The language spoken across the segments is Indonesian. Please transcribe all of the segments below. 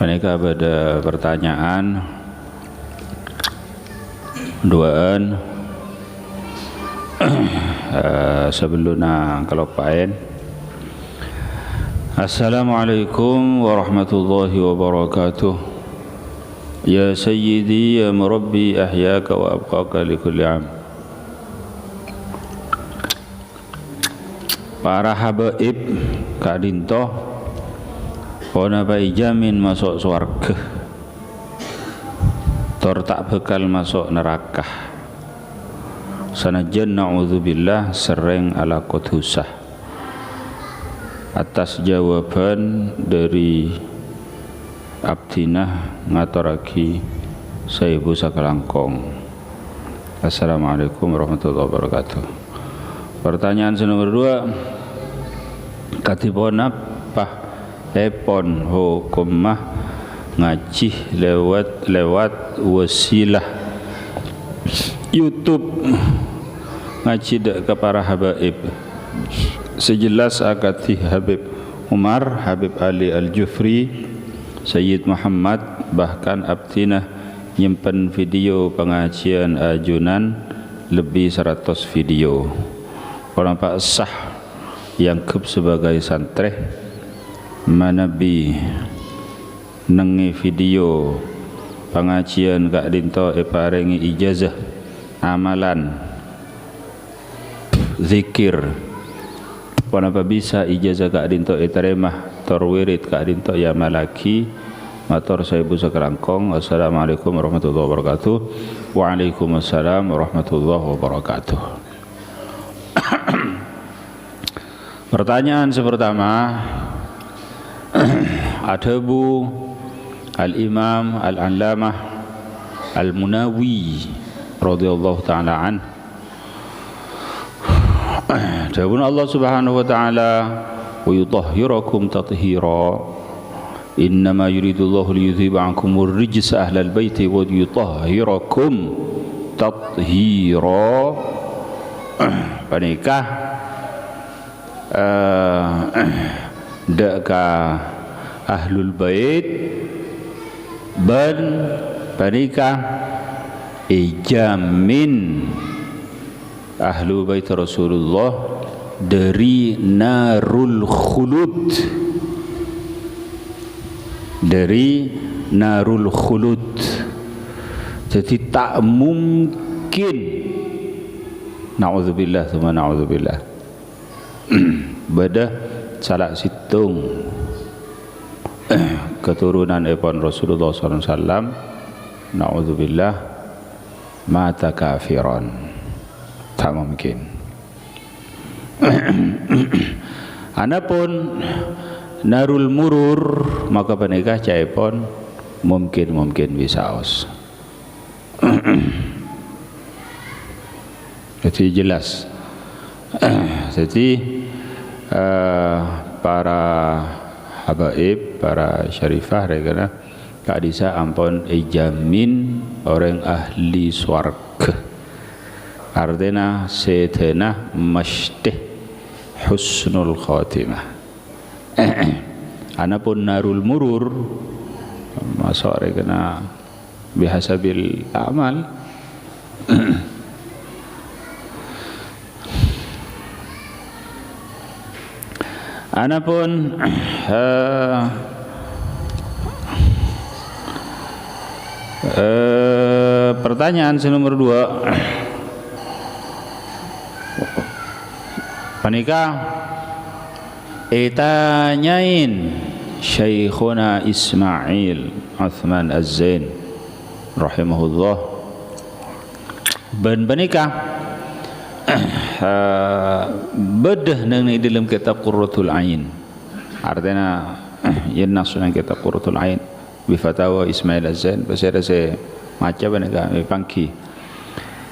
Mereka pada pertanyaan duaan sebelumnya kelopain. Assalamualaikum warahmatullahi wabarakatuh. Ya sayyidi ya murabbi ahyaka wa abqaka li kulli am. Para habaib kadinto ona bai jamin masuk swarga, tor tak bekal masuk neraka. Sanajan na'udzubillah sering ala qudhusah. Atas jawaban dari abdinah ngaturaki Saibu Sakalangkong. Assalamualaikum warahmatullahi wabarakatuh. Pertanyaan nomor 2, katipun apa epon hukumah ngaji lewat wasilah YouTube ngaji dak ke para habaib. Sejelas akati Habib Umar, Habib Ali Al-Jufri, Sayyid Muhammad, bahkan abdinah nyimpen video pengajian ajunan lebih 100 video. Orang pak sah yang kep sebagai santreh manabi nengi video pengajian kak dinto parengi ijazah amalan zikir panapa bisa ijazah kak dinto terima torwirid kak dinto ya malaki matur Saibu Sakalangkong. Assalamualaikum warahmatullahi wabarakatuh. Waalaikumsalam warahmatullahi wabarakatuh. Pertanyaan pertama, Adabu Al-Imam Al-Allamah Al-Munawi radhiyallahu ta'ala an. Jawabun Allah subhanahu wa ta'ala, wa yutahhirakum tathira. Innama yuridullahu liyudhiba ankumur rijsa ahlal baiti wa yutahhirakum tathira. Panikah deka ahlul bait ban panika ijamin ahlul bait Rasulullah dari narul khulud, dari narul khulud. Jadi tak mungkin, na'udzubillah tsumma na'udzubillah, bada salah situng keturunan epon Rasulullah SAW, na'udzubillah, mata kafiran, tak mungkin. Anapun narul murur, maka penikah caipon mungkin bisa os. Jadi jelas. Jadi para habaib, para syarifah regana kak disa ampun ijamin orang ahli swarga. Artinya setena mesti husnul khatimah. Anapun narul murur masuk regana bihasabil amal. Anapun pertanyaan nomor 2, panika tanyain Syekhuna Ismail Uthman Az-Zain rahimahullah ban panika bedah nang di dalam kitab Qurratul Ain. Artinya yang nasunan kitab Qurratul Ain bi fatawa Ismail Az-Zain pasal saya maca banega pangki.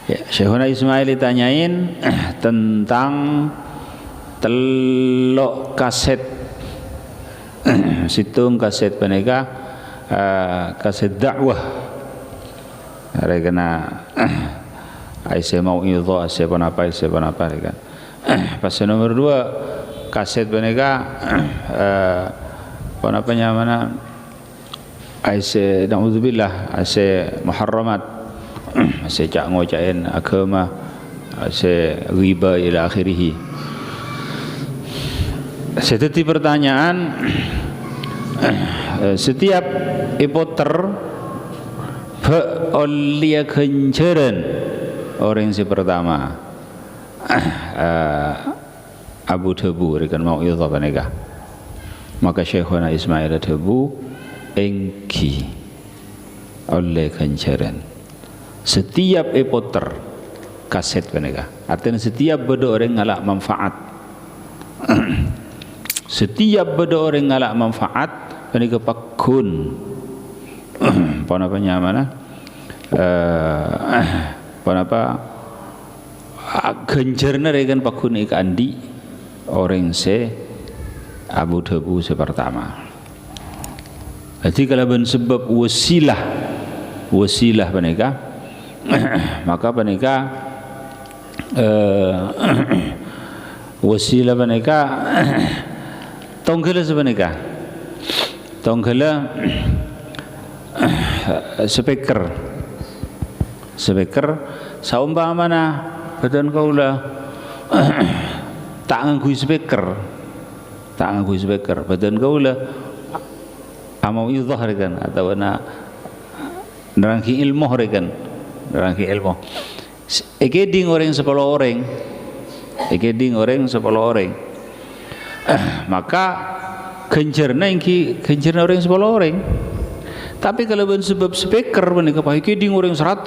Ya, Syekhuna Ismail ditanyain tentang telok kaset situng kaset banega kaset dakwah. Regana Aisyah mau itu Aisyah pun apa kan. Pasal nomor 2 kaset benega apa namanya ase naudzubillah ase muharramat ase cak ngocain agama ase riba ila akhirih. Seperti pertanyaan setiap ipoter oleh kenceran orang si pertama Abu Tebu rekan mau idhah panega maka Syekhuna Ismail Tebu engki oleh kenceran setiap ipoter kaset panega artinya setiap beda orang ngalak manfaat setiap beda orang ngalak manfaat panega pakun apa mana apa gencerna regan pakun ik andi orang se Abu Tebu sepertama. Jadi kalau ben sebab wasilah paneka maka paneka wasilah paneka tongkela sepaneka tongkela speaker saumpamana badan kaula tak nganggo speaker badan kaula amau idhah rekan atau nerangki ilmu rekan nerangki ilmu ekeding orang 10 orang maka kencerna orang 10 orang. Tapi kalau ben sebab speaker menika ekeding orang 100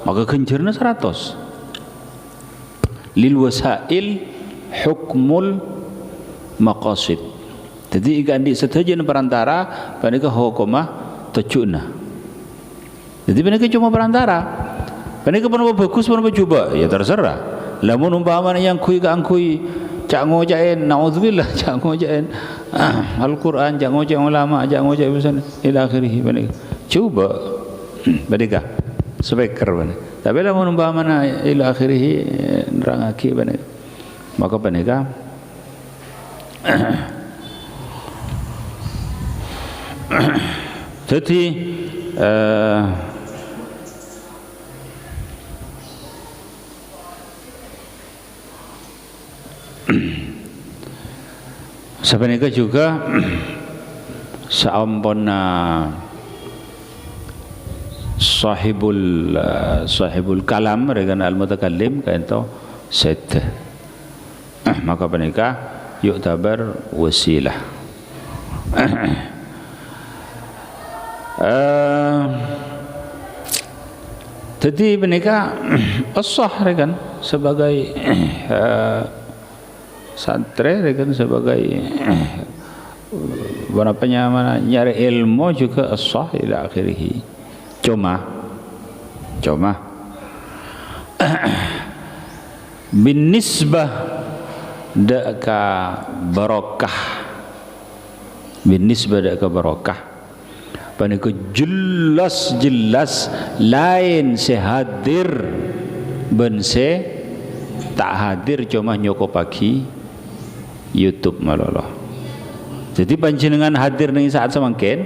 maka kencerna 100. Lil wasail hukmul maqasid. Jadi ikan di setujuan perantara menika hukumah tujuna. Jadi menika cuma perantara. Menika pun bagus pun coba ya terserah. Lamun umpamanya yang kui cak ngojain naudzubillah cak ngojain Al-Quran cak ngojain ulama cak ngojain pesan ila akhirih menika. Coba menika speaker menika. Tapi lamun umpamanya ila akhirih nerangake menika. Maka menika jadi sebenarnya juga saampuna sahibul kalam dengan al-mutakallim kaento set maka menika yu'tabar wasilah. Jadi menika asah rekan sebagai santri rekan sebagai berapanya mana nyari ilmu juga asah ila akhirih. Cuma bin nisbah daka barokah bin nisbah daka barokah paniku jelas lain sehadir ben se tak hadir cuma nyoko pagi YouTube malolo. Jadi panjenengan hadir ning saat semangkin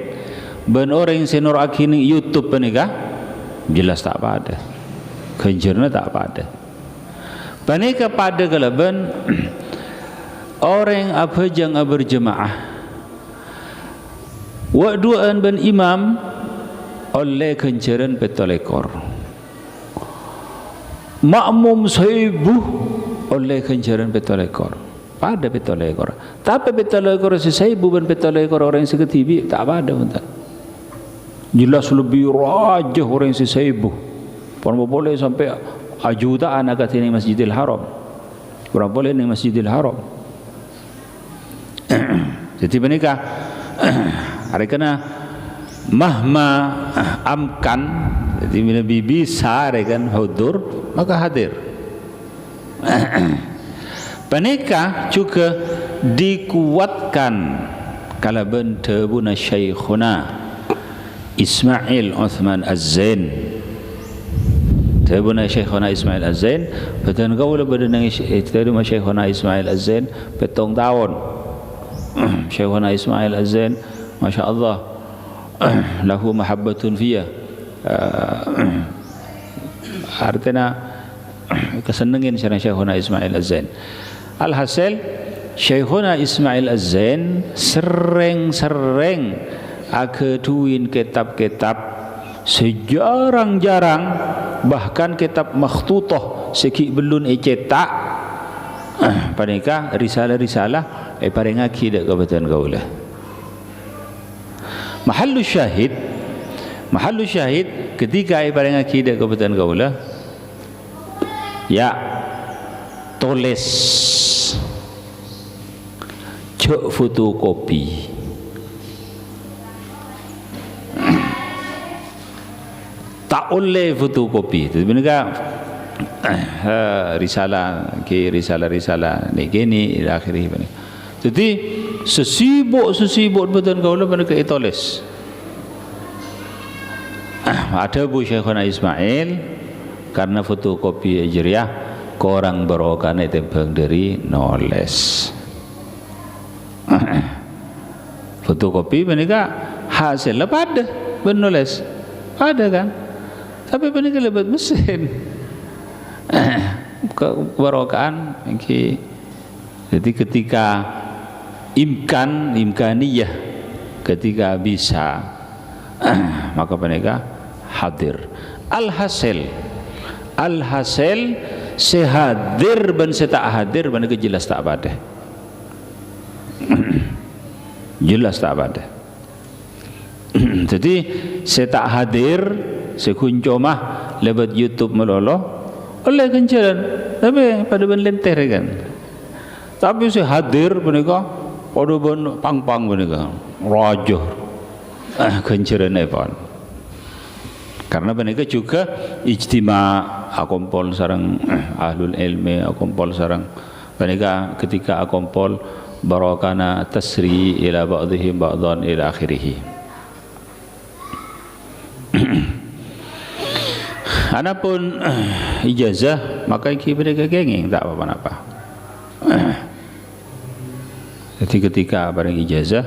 ben orang senor aki ning YouTube panika jelas tak pada kenjerna tak pada panika pada kalaban orang apa jang berjemaah wakduan ben imam oleh kenceran petolekor makmum saibuh oleh kenceran petolekor pada petolekor tapi petolekor si saibuh ben petolekor orang seketibi tak pada bentar jelas lebih rajah orang si saibuh pun boleh sampai jutaan agak ini Masjidil Haram kurang boleh ini Masjidil Haram. Jadi menikah hari kena mahma amkan jadi bila bisa rekan hudur maka hadir. Menikah juga dikuatkan kalau bentabuna Syekhuna Ismail Uthman Az-Zain tabuna Syekhuna Ismail Az-Zain betul kau le badan tabuna Syekhuna Ismail Az-Zain petong tahun Syekhuna Ismail Az-Zain Masya Allah lahu mahabbatun fiyya, artinya kesenengin Syekhuna Ismail Az-Zain. Alhasil Syekhuna Ismail Az-Zain sering-sering ageduin kitab-kitab sejarang-jarang, bahkan kitab makhtutah segi belum cetak panika risalah-risalah parengaki dak kabatan kaulah. Mahallu syahid ketika parengaki dak kabatan kaulah ya tulis cek fotokopi tak oleh fotokopi. Jadi mereka risalah ni akhirnya. Jadi sesibuk betul kau lah mereka tulis. Ada Bu Syekhuna Ismail karena fotokopi Hijriah korang berokan itu dari nulis. Fotokopi mereka hasilnya pada menulis ada kan, tapi mereka lebih mesin kebarokaan. Jadi ketika imkaniyah ketika bisa maka mereka hadir. Alhasil sehadir dan setak hadir mereka jelas tak pada. Jelas tak pada. Jadi saya tak hadir, saya kuncomah lewat YouTube melolo oleh kencaran, tapi pada benlenter kan. Tapi saya hadir mereka pada ben pang-pang mereka raja kencaran epon. Karena mereka juga ijtima akompol sarang ahlul ilmi, akompol sarang mereka ketika akompol barakana tasri ila ba'dihim ba'dan ila akhirih. Adapun ijazah maka mereka gengeng tak apa-apa. Jadi ketika barang ijazah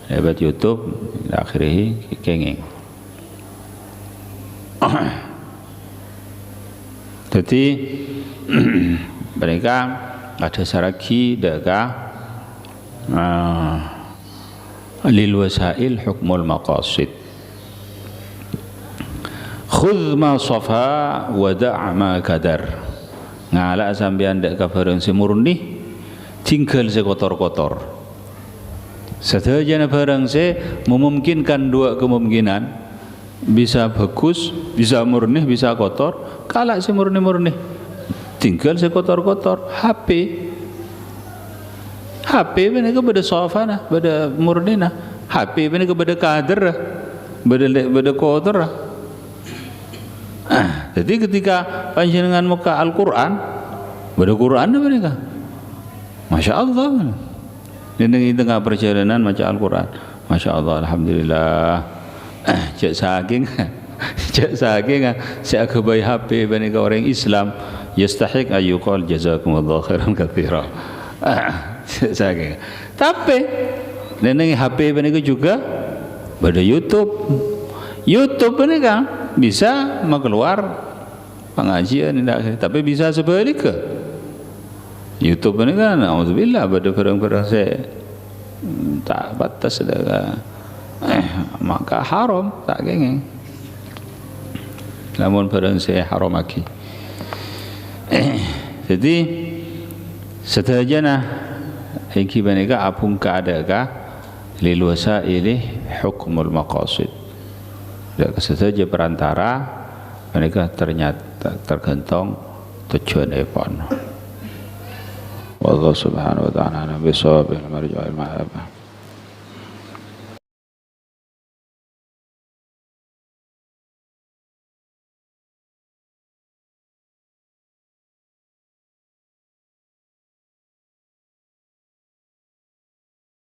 lewat YouTube ila akhirih gengeng. Jadi mereka ada saraki deka lil wasail hukmul maqasid, khudh ma safa wa da' ma kadar. Ngala sampean dak kabareng semurni tinggal sekotor-kotor. Sedayana barang se memungkinkan dua kemungkinan, bisa bagus, bisa murni, bisa kotor. Kalau se murni tinggal sekotor-kotor. HP ini kepada sofana, kepada murnina. HP ini kepada kader, kepada kotor. Jadi ketika panjenengan muka Al-Quran, kepada Quran mereka, Masya Allah. Di tengah perjalanan baca Al-Quran, Masya Allah, Alhamdulillah. Cek saking, saya kebaik HP mereka orang Islam, yastahiq ayyuqal jazakumullah khairan katsira. Tapi neneng HP mereka juga pada YouTube mereka bisa mengeluar pengajian tapi bisa sebaliknya YouTube mereka na'udzubillah pada barang-barang saya tak batas maka haram tak gengeng. Namun barang saya haram lagi. Jadi setajana iki mereka apung keadaan lil wasaili hukmul maqasid. Dak sesaja perantara mereka ternyata tergantung tujuan epon. Wallahu subhanahu wa ta'ala bisawab al marja' al ma'ab.